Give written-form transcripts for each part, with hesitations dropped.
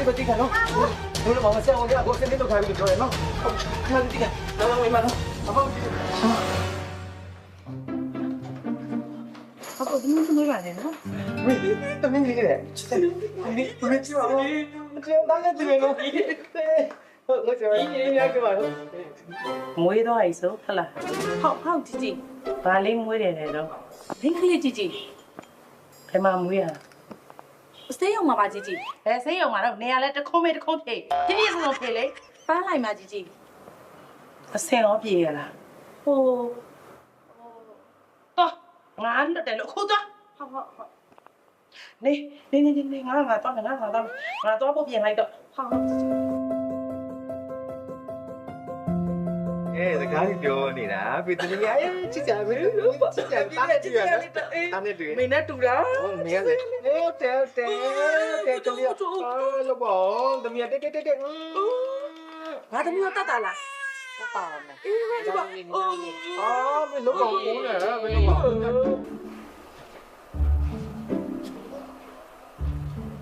လေးကိုကြည့်ခါနော်တို့လည်းမဆက်အောင်ကြကိုစနေတော့ခါပြီးတော့ရနော်ခါကြည့်ခါတော့ဝင်မနော်ဟုတ်ဟုတ်ကဲ့ဒီလိုမျိုးပါတယ်နော်ဝေးတမင်းကြီးလေချစ်တယ်ဒီဘယ်ချီပါလို့ကျွန်တော်တားရတယ်နော်ဟုတ်လို့ကျွန်တော်ရရကြပါလို့မွေးတော့အိဆိုဟုတ်လားဟုတ်ជីជីဘာလေးမွေးတယ်လေတော့ဘင်းကလေးជីជីဘယ်မှာမွေးရစေးရုံမှာပါជីជីဆေးရုံမှာတော့နေရာလဲတခုံးမေးတခုံးဖြေပြည့်စုံဖြေလေပန်းလိုက်မှာជីជីအစင်ရောပြေရလားဟိုတော့ငါလွတ်တယ်လို့ခုသွားဟုတ်နေငါတော့ပို့ပြင်လိုက်တော့ဟုတ်စကားကြီးပြောနေတာပြည်သူတွေကချစ်ကြပဲလို့ချစ်ကြတာနဲ့တူရနော်တာနဲ့တူရမင်းနဲ့တူတာဟုတ်မင်းကလေတဲကလေးလို့ပေါ့တမီးတဲငါသမီးတော့တတ်တာလားတတ်ပါမယ်ဒီပါမင်းလုံးအောင်ကိုးနေမင်းလုံးအောင်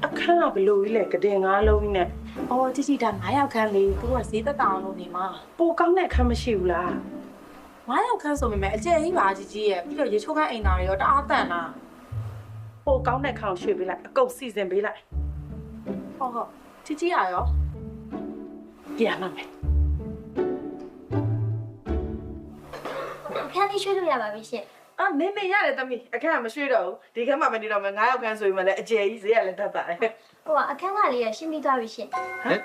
အခန်းကဘလို့ကြီးလဲကတင်၅လုံးနဲ့အော်ជីជីဒါ9ယောက်ခန်းလေးသူကဈေးသက်တောင်လို့နေမှာပိုကောင်းတဲ့အခန်းမရှိဘူးလား9ယောက်ခန်းဆိုပေမဲ့အကျယ်ကြီးပါជីជីရဲ့ပြီးတော့ရေချိုးခန်းအိမ်သားတွေရောတအားတန်လားပိုကောင်းတဲ့အခန်းရွှေ့ပေးလိုက်အကုန်စီစဉ်ပေးလိုက်ဟုတ်ជីជីရရောပြန်လာမယ်အခန်းလေးရွှေ့လို့ရပါပြီရှင်နေရတယ်သမီးအခန်းကမရွှေ့တော့ဘူးဒီခန်းမှာမနေတော့မယ်9ယောက်ခန်းဆိုရင်လည်းအကျယ်ကြီးဈေးကလည်းတတ်ပါတယ်အခန်းကလေးရရှင်းပြီးသွားပြီရှင်ဟမ်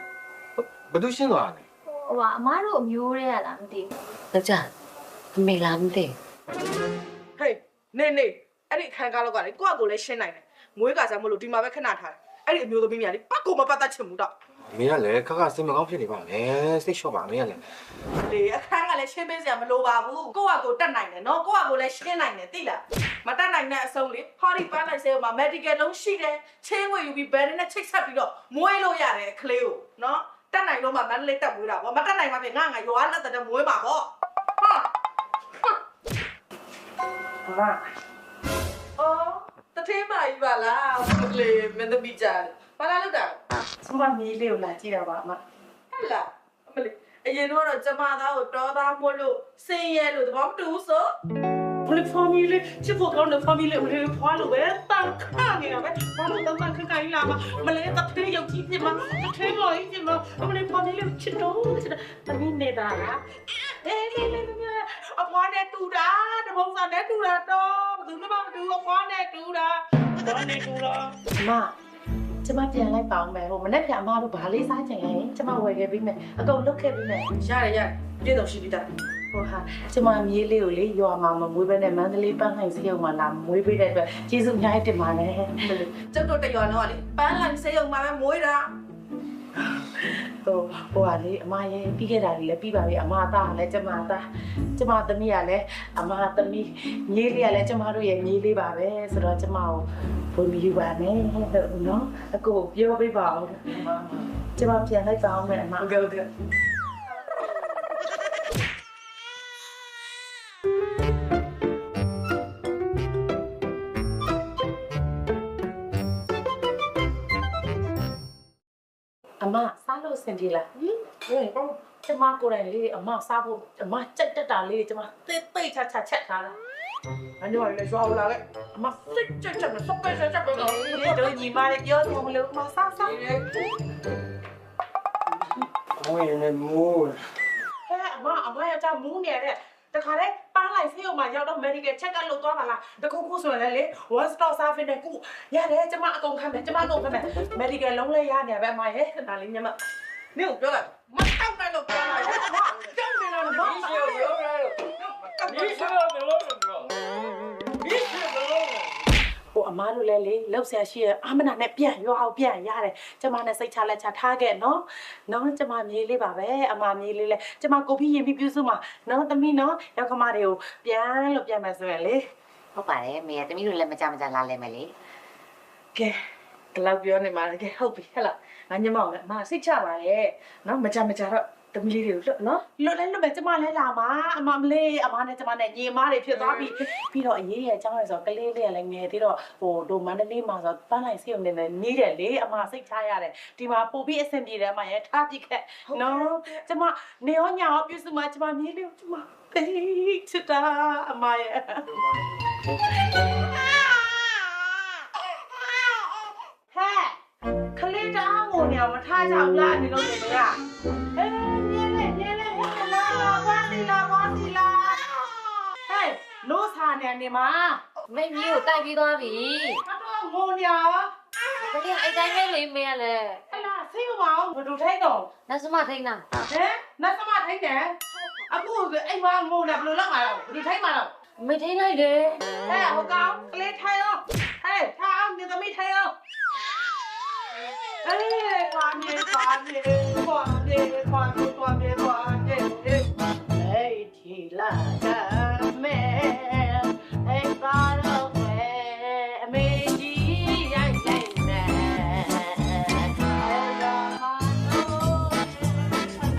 ဘသူရှင်းသွားလဲအမားတို့အမျိုးတွေကလားမသိဘူးယောက်ျားမေလာမသိဟေးနေအဲ့ဒီအခန်းကားလောက်ကလေကိုယ့်အကိုလည်းရှင်းနိုင်တယ်မွေးကစားမလို့ဒီမှာပဲခဏထားတယ်အဲ့ဒီအမျိုးသမီးများလေပတ်ကိုမပတ်တတ်ချင်ဘူးတော့မင်းကလည်းခက်စိတ်မကောင်းဖြစ်နေပါလေစိတ်လျှော့ပါမင်းကလည်းလေအခန်းကလည်းရှင်းပေးစရာမလိုပါဘူးကိုယ့်အကိုတက်နိုင်တယ်နော်ကိုယ့်အကိုလည်းရှင်းနိုင်တယ်သိလားမတက်နိုင်တဲ့အဆုံးလေဟောဒီပန်းလိုက်ဆဲမှာ medical လုံးရှိတယ်ချင်းဝေယူပြီးဘယ်နဲ့ချိတ်ဆက်ပြီးတော့မွေးလို့ရတယ်ကလေးကိုနော်တက်နိုင်လို့မှမန္တလေးတက်မွေးတာပေါ့မတက်နိုင်မှပြင်ငါရွာလက်တဲ့မွေးမှာပေါ့ဟာအော်တထေးမကြီးပါလားလေမင်းသမီးကြားဘာလာလောက်တာစမမီးလေးကိုလာကြည့်တာပါအမဟဲ့လားအမလေးအရင်တော့ကျမသားကိုတော်သားမို့လို့စင်ရဲလို့သဘောမတူဆိုဘယ်ဖာမီလေးချစ်ဖို့ကောင်းတဲ့ဖာမီလေးကိုဖွာလို့ပဲတန်ခါနေတာပဲဘာလို့တန်ခါခိုင်းလာမှာမလဲတထေးရုပ်ကြီးပြမတထေးမော်ကြီးပြမအမလေးဖာမီလေးချစ်တော့သမီးနေတာလားလေအဖွားနဲ့တူတာတပုံစံနဲ့တူတာတော့ဘယ်သူမှမတူအဖွားနဲ့တူတာအမကျမပြန်လိုက်ပါအောင်မယ်ဟိုမနေ့ပြန်အမတို့ဘာလေးစားချင်လဲကျမဝယ်ခဲ့ပြီးမယ်အကုန်လုတ်ခဲ့ပြီးမယ်ရတယ်ပြည့်စုံရှိပြီသားဟိုဟာကျမမြေးလေးကိုလေရွာမှာမမွေးဘဲနဲ့မန္တလေးပန်းနိုင်စေးရုံမှာလာမွေးပေးတဲ့အတွက်ကျေးဇူးအများကြီးတင်ပါတယ်ကျုပ်တို့တရွာတော့လေပန်းနိုင်စေးရုံမှာပဲမွေးတာဟိုဟာလေအမရဲ့ပြီးခဲ့တာတွေလည်းပြီးပါပြီအမသားလည်းကျမသားကျမသမီးကလည်းအမသမီးမြေးလေးကလည်းကျမတို့ရဲ့မြေးလေးပါပဲဆိုတော့ကျမကိုဘုံယူပါနဲ့ဟုတ်နော်အကိုပြောပေးပါအောင်ကျမပြန်လိုက်ပါအောင်မယ်အမဟုတ်ကဲ့အမစားလို့စင်ပြေလားကျမကိုယ်တိုင်လေးအမစားဖို့အမကြက်တက်တာလေးကျမတိတ်ချချက်ထားတာအညောလည်းရွာလာခဲ့အမစိတ်ချက်မစပယ်ချက်ပဲတော့ဒီတို့ညီမလေးပြောသူမလို့မစားမွေးနေမိုးဟဲ့အမယောက်ျားမူးနေတဲ့တခါလေပန်းလိုက်ဆေးရုံမှာရောက်တော့ medical check up လုပ်သွားပါလားတခုဆိုရင်လေ one stop service နဲ့ကိုရတယ်ကျမအကုန်ခံမယ် medical လုံးလဲရနေပဲအမရဲ့ဒါလေးညမနင့်ကိုပြောလိုက်မတောက်နဲ့လို့ပြောလိုက်တောက်နေလို့မရှေ့ရောဟိုအမားတို့လည်းလေလောက်ဆရာရှိရအမနာနဲ့ပြန်ရွာအောင်ပြန်ရတယ်ကျမနဲ့စိတ်ချလက်ချထားခဲ့နော်ကျမမြေးလေးပါပဲအမမြေးလေးလဲကျမကိုပြီးရင်ပြီးပြုစုမှာနော်သမီးနော်ရောက်ခမတွေကိုပြန်မယ်ဆိုရင်လေဟုတ်ပါတယ်မေတမီးတို့လည်းမကြလာလဲမယ်လေကဲဒီလောက်ပြောနေမှာလေကဲဟုတ်ပြီဟဲ့လားငါညမောင်လည်းအမစိတ်ချပါရဲ့နော်မကြတော့ သမီးလေးတွေကိုလွတ်နော် လွတ်လဲလွတ်ပဲကျမလဲလာမှာအမမလေးအမနဲ့ကျမနဲ့ညီမတွေဖြစ်သွားပြီပြီးတော့အရေးရဲ့အကြောင်းရယ်ဆိုကလေးလေးကလည်းငယ်သေးတော့ဟိုဒိုမန္တလေးမှာဆိုပန်းလိုက်စေုံနေတယ်နီးတယ်လေအမစိတ်ချရတယ်ဒီမှာပို့ပြီးအဆင်ပြေတယ်အမရဲ့ထားပြခဲ့နော်ကျမနေရောညာရောပြုစုမှာကျမမြေးလေးကျမပေးချစ်တာအမရဲ့ဟဲ့ခလေးတောင်းကိုနေမထားကြဘူးလားအနေလုံးနေကဟဲ့ညင်းလေဟဲ့လာဘာစီလာဟဲ့လို့စားနေနေမှာ မိမီကိုတိုက်ပြီးသွားပြီ တော့ငိုနေရော ဘယ်လိုအိတ်တိုင်းလေးလေးမေးရလဲ ဟလာစိတ်မအောင်ဘယ်လိုထိုက်တော့ နတ်စမထိန်းတာ ဟမ်နတ်သမားထိုက်တယ်အခုအိမ်မှာငိုနေဘယ်လိုလုပ်မှာတော့ဘယ်လိုထိုက်မှာတော့ မေထိန်းလိုက်တယ် ဟဲ့ဟိုကောင်ကလေးထိုင်အောင်ဟဲ့ထားအောင်နေသမီးထိုင်အောင်အေးကွာမြေဟေးချီလာကမဲအေးပါတော့မဲအမေကြီးရိုက်မဲအမေပါတော့ မ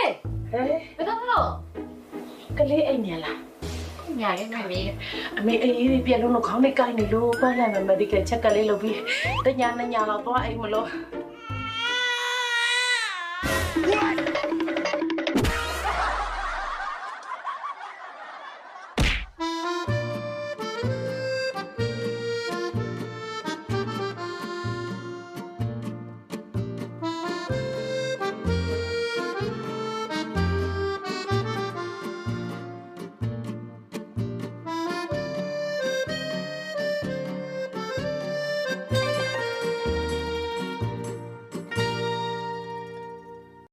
ေ ဟဲ့ ဘယ်တော့လို့ ကလေးအိမ်ညာလား ညာလေးမမေ အမေအေးအေးပြက်လုံးတော့ခေါင်းလေးကိုင်းနေလို့ပန်းလိုက်မယ် medical check ကလေးလုပ်ပြီးတညာနှစ်ညာတော့သွားအိမ်မလို့ What?